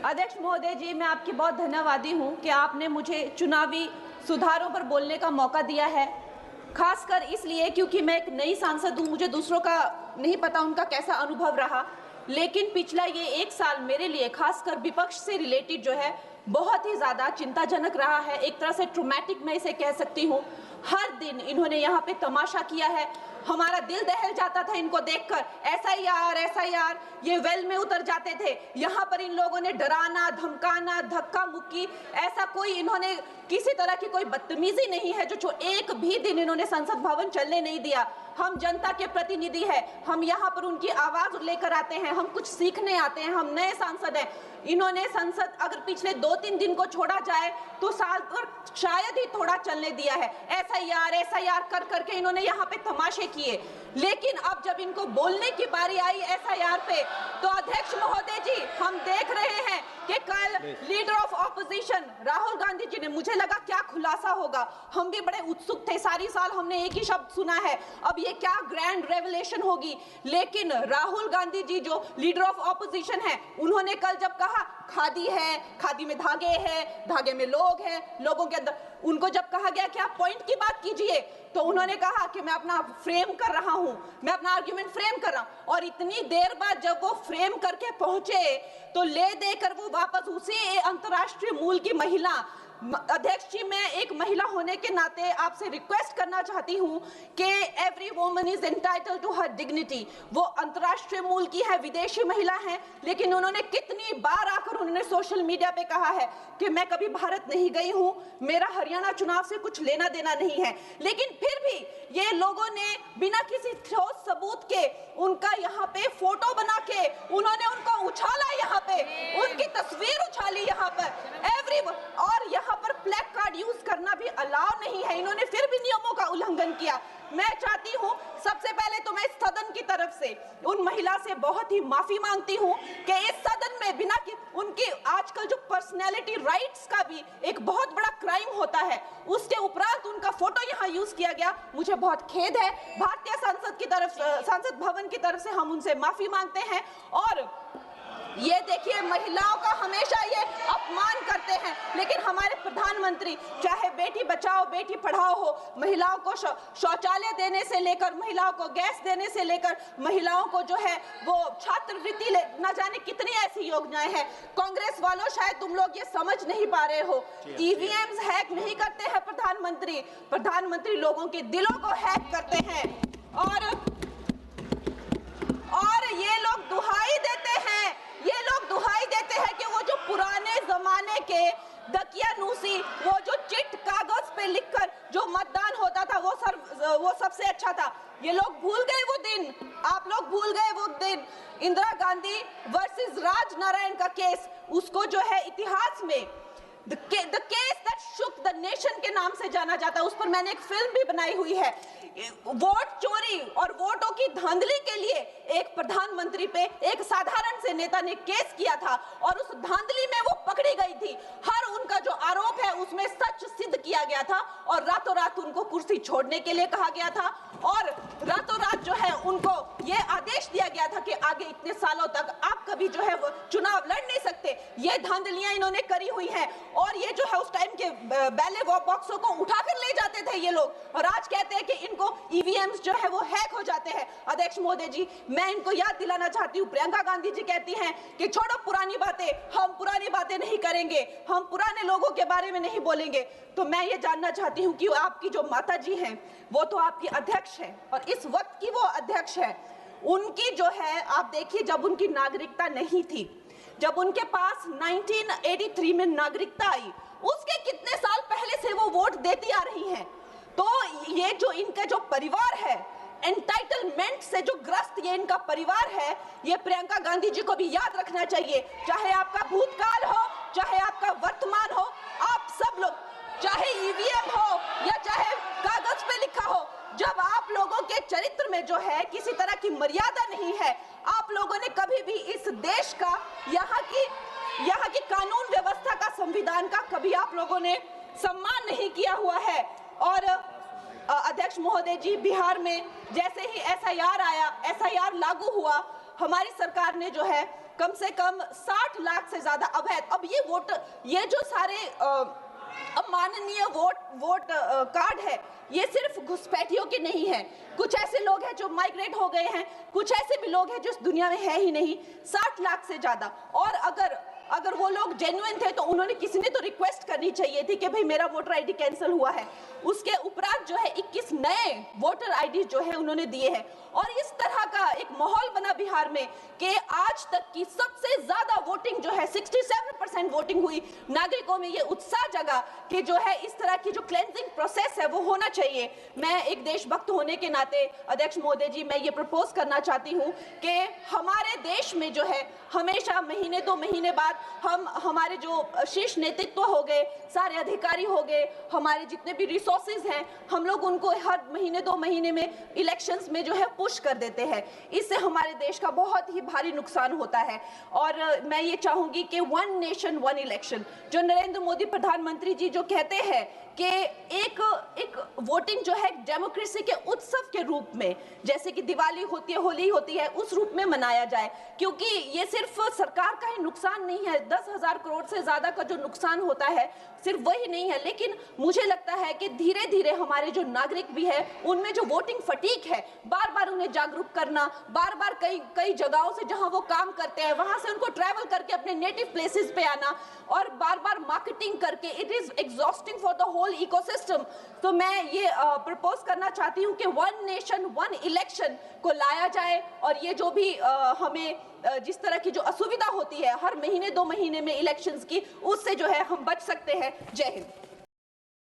अध्यक्ष महोदय जी, मैं आपकी बहुत धन्यवादी हूं कि आपने मुझे चुनावी सुधारों पर बोलने का मौका दिया है, खासकर इसलिए क्योंकि मैं एक नई सांसद हूं, मुझे दूसरों का नहीं पता उनका कैसा अनुभव रहा, लेकिन पिछला ये 1 साल मेरे लिए खासकर विपक्ष से रिलेटेड जो है बहुत ही ज़्यादा चिंताजनक रहा है। एक तरह से ट्रॉमेटिक मैं इसे कह सकती हूँ। हर दिन इन्होंने यहाँ पे तमाशा किया है, हमारा दिल दहल जाता था इनको देखकर। एसआईआर ये वेल में उतर जाते थे। यहाँ पर इन लोगों ने डराना, धमकाना, धक्का मुक्की, ऐसा कोई इन्होंने किसी तरह की कोई बदतमीजी नहीं है जो एक भी दिन इन्होंने संसद भवन चलने नहीं दिया। हम जनता के प्रतिनिधि हैं, हम यहाँ पर उनकी आवाज लेकर आते हैं, हम कुछ सीखने आते हैं, हम नए सांसद हैं। इन्होंने संसद अगर पिछले 2-3 दिन को छोड़ा जाए तो साल पर शायद ही थोड़ा चलने दिया है। एसआईआर कर करके इन्होंने यहाँ पे तमाशे किए, लेकिन अब जब इनको बोलने की बारी आई एसआईआर पे, तो अध्यक्ष महोदय जी, हम देख रहे हैं कि कल leader of opposition Rahul Gandhi ji ने, मुझे लगा क्या खुलासा होगा, हम भी बड़े उत्सुक थे, सारी साल हमने एक ही शब्द सुना है, अब ये क्या ग्रैंड रेवलेशन होगी। लेकिन राहुल गांधी जी जो लीडर ऑफ ऑपोजिशन है, उन्होंने कल जब कहा खादी है, खादी में धागे हैं, धागे में लोग हैं, लोगों के अंदर, उनको जब कहा गया कि आप पॉइंट की बात कीजिए, तो उन्होंने कहा कि मैं अपना फ्रेम कर रहा हूं, मैं अपना आर्ग्यूमेंट फ्रेम कर रहा हूं। और इतनी देर बाद जब वो फ्रेम करके पहुंचे तो ले देकर वो वापस उसी अंतर्राष्ट्रीय मूल की महिला, अध्यक्ष जी, मैं एक महिला होने के नाते आपसे रिक्वेस्ट करना चाहती हूं कि every woman is entitled to her dignity. वो अंतर्राष्ट्रीय मूल की है, विदेशी महिला है, लेकिन उन्होंने कितनी बार आकर उन्होंने सोशल मीडिया पे कहा है कि मैं कभी भारत नहीं गई हूं, मेरा हरियाणा चुनाव से कुछ लेना देना नहीं है। लेकिन फिर भी ये लोगों ने बिना किसी ठोस सबूत के उनका यहाँ पे फोटो बना के उन्होंने उनको उछाला, यहाँ पे उनकी तस्वीर उछाली यहाँ पर और यहाँ पर प्लेक कार्ड यूज करना भी अलाउ नहीं है। इन्होंने फिर भी नियमों का उल्लंघन किया। मैं चाहती हूँ सबसे पहले तो मैं इस सदन की तरफ से उन महिला से बहुत ही माफी मांगती हूँ कि इस सदन में बिना कि उनकी आजकल जो पर्सनैलिटी राइट्स का भी एक बहुत बड़ा क्राइम होता है, उसके उपरांत उनका फोटो यहाँ यूज किया गया, मुझे बहुत खेद है। भारतीय संसद भवन की तरफ से हम उनसे माफी मांगते हैं। और ये देखिए, महिलाओं का हमेशा ये अपमान करते हैं, लेकिन हमारे प्रधानमंत्री चाहे बेटी बचाओ बेटी पढ़ाओ हो, महिलाओं को शौचालय देने से लेकर, महिलाओं को गैस देने से लेकर, महिलाओं को जो है वो छात्रवृत्ति, न जाने कितनी ऐसी योजनाएं हैं। कांग्रेस वालों, शायद तुम लोग ये समझ नहीं पा रहे हो, ईवीएम्स हैक नहीं करते हैं प्रधानमंत्री लोगों के दिलों को हैक करते हैं। और ये लोग दुहाई देते हैं कि वो जो पुराने जमाने के दकियानूसी, वो जो चिट कागज पे लिखकर जो मतदान होता था वो सबसे अच्छा था। ये लोग भूल गए वो दिन, आप लोग भूल गए वो दिन। इंदिरा गांधी वर्सेस राज नारायण का केस, उसको जो है इतिहास में The case that shook the nation के नाम से जाना जाता है। उस पर मैंने एक फिल्म भी बनाई हुई है। वोट चोरी और वोटों की धांधली के लिए एक प्रधानमंत्री पे एक साधारण से नेता ने केस किया था और उस धांधली में वो पकड़ी गई थी। हर उनका जो आरोप है उसमें सच सिद्ध किया गया था और रातों रात उनको कुर्सी छोड़ने के लिए कहा गया था और रातों रात जो है उनको ये आदेश दिया गया था कि आगे इतने सालों तक आप कभी जो है वो चुनाव लड़ नहीं सकते। ये धांधलियां इन्होंने करी हुई हैं और ये जो है उस टाइम के बैलेट बॉक्सों को उठाकर ले जाते थे ये लोग, और आज कहते हैं कि इनको ईवीएम्स जो है वो हैक हो जाते हैं। अध्यक्ष महोदय जी, मैं इनको याद दिलाना चाहती हूँ, प्रियंका गांधी जी कहती हैं कि छोड़ो पुरानी बातें, हम पुरानी बातें नहीं करेंगे, हम पुराने लोगों के बारे में नहीं बोलेंगे। तो मैं ये जानना चाहती हूँ कि आपकी जो माता जी हैं वो तो आपकी अध्यक्ष है और इस वक्त की वो अध्यक्ष है, उनकी जो है आप देखिए, जब उनकी नागरिकता नहीं थी, जब उनके पास 1983 में नागरिकता आई, उसके कितने साल पहले से वो वोट देती आ रही हैं। तो ये जो इनका जो परिवार है, एंटाइटलमेंट से जो ग्रस्त ये इनका परिवार है, ये प्रियंका गांधी जी को भी याद रखना चाहिए। चाहे आपका भूतकाल हो, चाहे आपका वर्तमान हो, आप सब लोग, चाहे ईवीएम हो या चाहे कागज पे लिखा हो, जब आप लोगों के चरित्र में जो है किसी तरह की मर्यादा नहीं है, आप लोगों ने कभी भी इस देश का, यहाँ की कानून व्यवस्था का, संविधान का कभी आप लोगों ने सम्मान नहीं किया हुआ है। और अध्यक्ष महोदय जी, बिहार में जैसे ही एसआईआर आया, एसआईआर लागू हुआ, हमारी सरकार ने जो है कम से कम 60 लाख से ज्यादा अवैध। अब ये वोटर, ये जो सारे अमाननीय वोट कार्ड है, ये सिर्फ घुसपैठियों के नहीं है। कुछ ऐसे लोग हैं जो माइग्रेट हो गए हैं, कुछ ऐसे भी लोग हैं जो इस दुनिया में है ही नहीं। 60 लाख से ज्यादा। और अगर वो लोग जेन्युइन थे तो उन्होंने, किसी ने तो रिक्वेस्ट करनी चाहिए थी कि भाई मेरा वोटर आईडी कैंसिल हुआ है। उसके उपरांत जो है 21 नए वोटर आईडी जो है उन्होंने दिए हैं। और इस तरह का एक माहौल बना बिहार में कि आज तक की सबसे ज्यादा वोटिंग जो है 67% वोटिंग हुई। नागरिकों में ये उत्साह जगा कि जो है इस तरह की जो क्लेंजिंग प्रोसेस है वो होना चाहिए। मैं एक देशभक्त होने के नाते अध्यक्ष महोदय जी, मैं ये प्रपोज करना चाहती हूँ कि हमारे देश में जो है हमेशा महीने 2 महीने बाद हमारे जो शीर्ष नेतृत्व हो गए, सारे अधिकारी हो गए, हमारे जितने भी रिसोर्सेज हैं, हम लोग उनको हर महीने 2 महीने में इलेक्शंस में जो है पुश कर देते हैं। इससे हमारे देश का बहुत ही भारी नुकसान होता है। और मैं ये चाहूंगी कि 1 नेशन 1 इलेक्शन, जो नरेंद्र मोदी प्रधानमंत्री जी जो कहते हैं कि एक वोटिंग जो है डेमोक्रेसी के उत्सव के रूप में, जैसे कि दिवाली होती है, होली होती है, उस रूप में मनाया जाए। क्योंकि ये सिर्फ सरकार का ही नुकसान नहीं है, 10,000 करोड़ से ज्यादा का जो नुकसान होता है सिर्फ वही नहीं है, लेकिन मुझे लगता है कि धीरे धीरे हमारे जो नागरिक भी है उनमें जो वोटिंग फटीक है, बार बार उन्हें जागरूक करना, बार बार कई जगहों से जहां वो काम करते हैं वहां से उनको ट्रैवल करके अपने नेटिव प्लेसेस पे आना और बार बार मार्केटिंग करके, it is exhausting for the whole ecosystem. तो मैं ये प्रपोज करना चाहती हूँ कि 1 नेशन 1 इलेक्शन को लाया जाए। और ये जो भी हमें जिस तरह की जो असुविधा होती है हर महीने 2 महीने में इलेक्शंस की, उससे जो है हम बच सकते हैं। जय हिंद।